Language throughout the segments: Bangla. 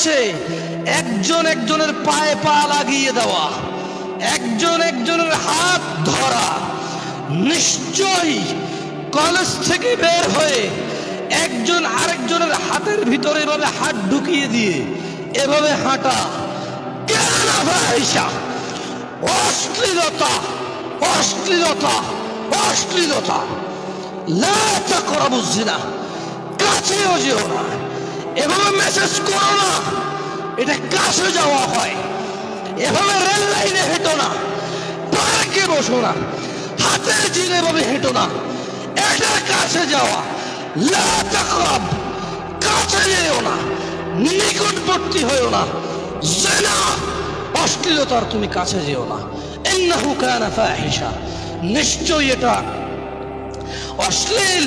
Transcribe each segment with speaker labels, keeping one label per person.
Speaker 1: বসে একজন একজনের পায়ে পা লাগিয়ে দেওয়া, একজন একজনের হাত ধরা। নিশ্চয়ই কলেজ থেকে বের হয়ে একজন আরেকজনের হাতের ভিতরে এভাবে হাত ঢুকিয়ে দিয়ে এভাবে হাঁটা, অশ্লীলতা, অশ্লীলতা, অশ্লীলতা। লা তাকরাবুজ জিনা, কাছেও যেও না। এভাবে মেসেজ করো না, এটা কাছে যাওয়া হয়। এভাবে রেল লাইনে হেঁটো না, পার্কে বসো না, হাতের জিনে ভাবে হেঁটো না, এটা কাছে যাওয়া। লা তাকরাব, কাছে যেও না, নিকটবর্তী হয়েও না। জিনা, অশ্লীলতার তুমি কাছে যেও না। ইন্নাহু কানা ফাহিশা, নিশ্চয়ই এটা অশ্লীল।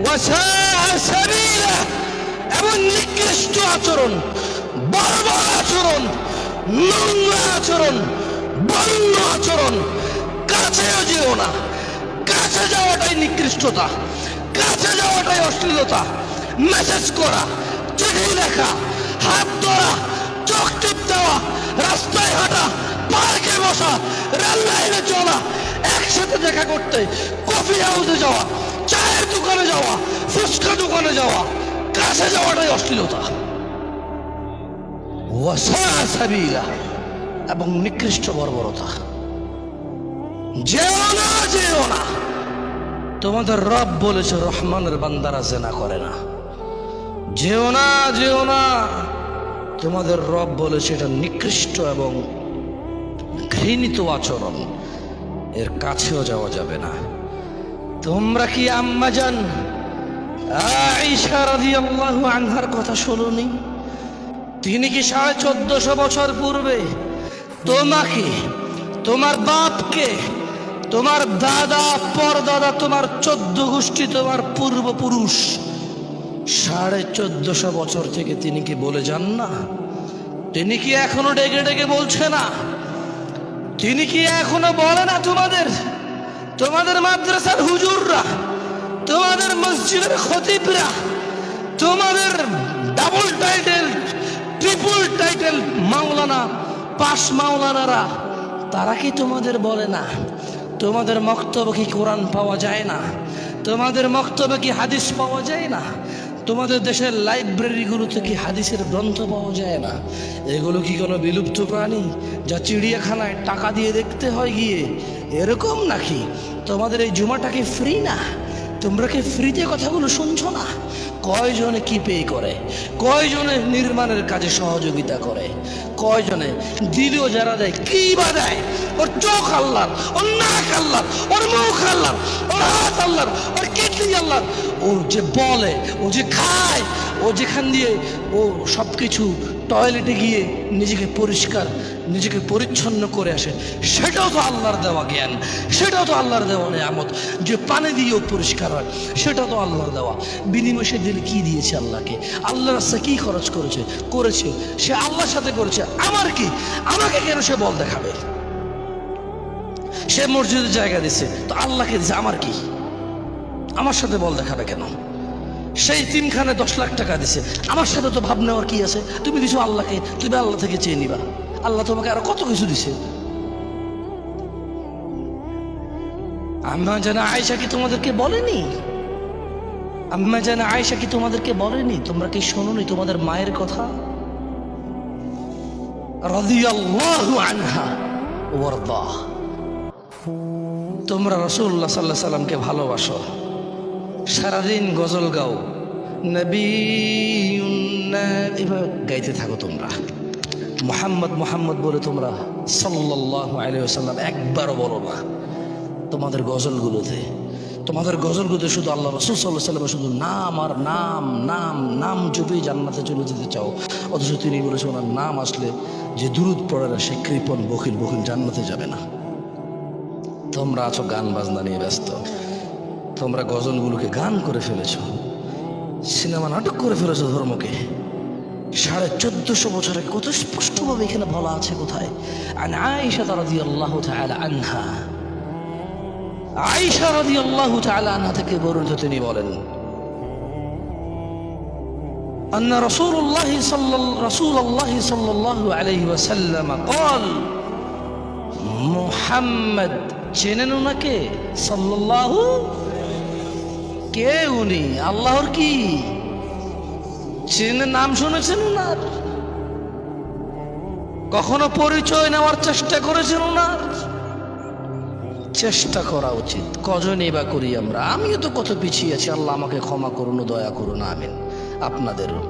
Speaker 1: ওয়াসাআ সাবিলা, এবং নিকৃষ্ট আচরণ, বর্বর আচরণ, নোংরা আচরণ, বন্য আচরণ। কাছেও যেও না, কাছে যাওয়াটাই নিকৃষ্টতা, কাছে যাওয়াটাই অশ্লীলতা। মেসেজ করা, চিঠি লেখা, হাত ধরা, চোখ টিপ দেওয়া, রাস্তায় হাঁটা, পার্কে বসা, রেল লাইনে চলা, একসাথে দেখা করতে, কফি হাউসে যাওয়া, চায়ের দোকানে যাওয়া, ফুচকা দোকানে যাওয়া, কাছে যাওয়াটাই অশ্লীলতা। ওয়াসাআ সাবিলা, এবং নিকৃষ্ট বর্বরতা। যেও না, যেও না। তোমাদের রব বলেছে রহমানের বান্দারা জিনা করে না। যেও না, যেও না। তোমাদের রব বলেছে এটা নিকৃষ্ট এবং ঘৃণিত আচরণ, এর কাছেও যাওয়া যাবে না। তোমরা কি আম্মাজান আয়েশা রাদিয়াল্লাহু আনহার কথা শোনোনি? তিনি কি 1450 বছর পূর্বে তোমাকে, তোমার বাপকে, তোমার দাদা, পরদাদা, তোমার 14 গোষ্ঠী, তোমার পূর্বপুরুষ 1450 বছর থেকে তিনি কি বলে যান না? তিনি কি এখনো ডেকে ডেকে বলছে না? তিনি কি এখনো বলে না তোমাদের, তোমাদের মাদ্রাসার হুজুররা, তোমাদের মসজিদের খতিবরা, তোমাদের ডাবল টাইটেল, ট্রিপল টাইটেল মাওলানা, পাশ মাওলানারা, তারা কি তোমাদের বলে না? তোমাদের মক্তব্যে কি কোরআন পাওয়া যায় না? তোমাদের মক্তব্যে কি হাদিস পাওয়া যায় না? তোমাদের দেশের লাইব্রেরিগুলোতে কি হাদিসের গ্রন্থ পাওয়া যায় না? এগুলো কি কোনো বিলুপ্ত প্রাণী যা চিড়িয়াখানায় টাকা দিয়ে দেখতে হয় গিয়ে, এরকম নাকি? তোমাদের এই জুমাটা কি ফ্রি না? তোমরা কি ফ্রিতে কথাগুলো শুনছো না? কয়জনে কি পে করে, কয়জনে নির্মাণের কাজে সহযোগিতা করে, কয়জনে দিলেও যারা দেয়, কি বা দেয়? ওর চোখ আল্লাহর, ওর নাক আল্লাহর, ওর মুখ আল্লাহর, ওর হাত আল্লাহর, ওর কিডনি আল্লাহর। ও যে বলে, ও যে খায়, ও যেখান দিয়ে ও সব কিছু টয়লেটে গিয়ে নিজেকে পরিষ্কার, নিজেকে পরিচ্ছন্ন করে আসে, সেটাও তো আল্লাহর দেওয়া জ্ঞান, সেটাও তো আল্লাহর দেওয়া নিয়ামত। যে পানি দিয়েও পরিষ্কার হয়, সেটা তো আল্লাহর দেওয়া। বিনিময় সে দিলে কি দিয়েছে আল্লাহকে? আল্লাহর রাস্তায় কি খরচ করেছে? করেছে সে আল্লাহর সাথে করেছে। আমার কি? আমাকে কেন সে বল দেখাবে? সে মসজিদের জায়গা দিছে, তো আল্লাহকে দিছে, আমার কি? আমার সাথে বল দেখাবে কেন? সেই তিনখানে 10 লাখ টাকা দিছে, আমার সাথে তো ভাব নেওয়ার কি আছে? তুমি দিছো আল্লাহকে, তুমি আল্লাহ থেকে চেয়ে নিবা। আল্লাহ তোমাকে আরো কত কিছু দিছে। আম্মা জানা আয়েশা কি তোমাদেরকে বলেনি? আম্মা জানা আয়েশা কি তোমাদেরকে বলেনি? তোমরা কি শোনোনি তোমাদের মায়ের কথা? রাদিয়াল্লাহু আনহা ওয়ারদা। তোমরা রাসূলুল্লাহ সাল্লাল্লাহু আলাইহি সাল্লামকে ভালোবাসো, সারাদিন গজল গাও, নবীনা এভাবে গাইতে থাকো। তোমরা মুহাম্মদ মুহাম্মদ বলে তোমরা সাল্লাল্লাহু আলাইহি ওয়াসাল্লাম একবারও বলো না তোমাদের গজলগুলোতে। তোমাদের গজলগুলোতে শুধু আল্লাহ রাসূল সাল্লাল্লাহু আলাইহি ওয়াসাল্লাম শুধু নাম আর নাম, নাম নাম জপেই জান্নাতে চলে যেতে চাও, অথচ তিনি বলেছেন ওনার নাম আসলে যে দুরূদ পড়ে না সে কৃপণ, বখিল, বখিল জান্নাতে যাবে না। তোমরা আছো গান বাজনা নিয়ে ব্যস্ত, তোমরা গজলগুলোকে গান করে ফেলেছো, সিনেমা নাটক করে ফেলেছো ধর্মকে। 1450 বছরে কত স্পষ্টভাবে এখানে বলা আছে। কোথায়? আন আয়েশা রাদিয়াল্লাহু তাআলা আনহা, আয়েশা রাদিয়াল্লাহু তাআলা আনহা থেকে বর্ণিত, তিনি বলেন أن رسول الله صلى الله عليه وسلم قال মুহাম্মদ চেনেন ওনাকে সাল্লাল্লাহু কে উনি আল্লাহর কি চেনেন নাম শুনেছেন ওনার কখনো পরিচয় নেওয়ার চেষ্টা করেছেন ওনার চেষ্টা করা উচিত কজনই বা করি আমরা আমিও তো কত পিছিয়ে আছি আল্লাহ আমাকে ক্ষমা করুন দয়া করুন আমিন আপনাদেরও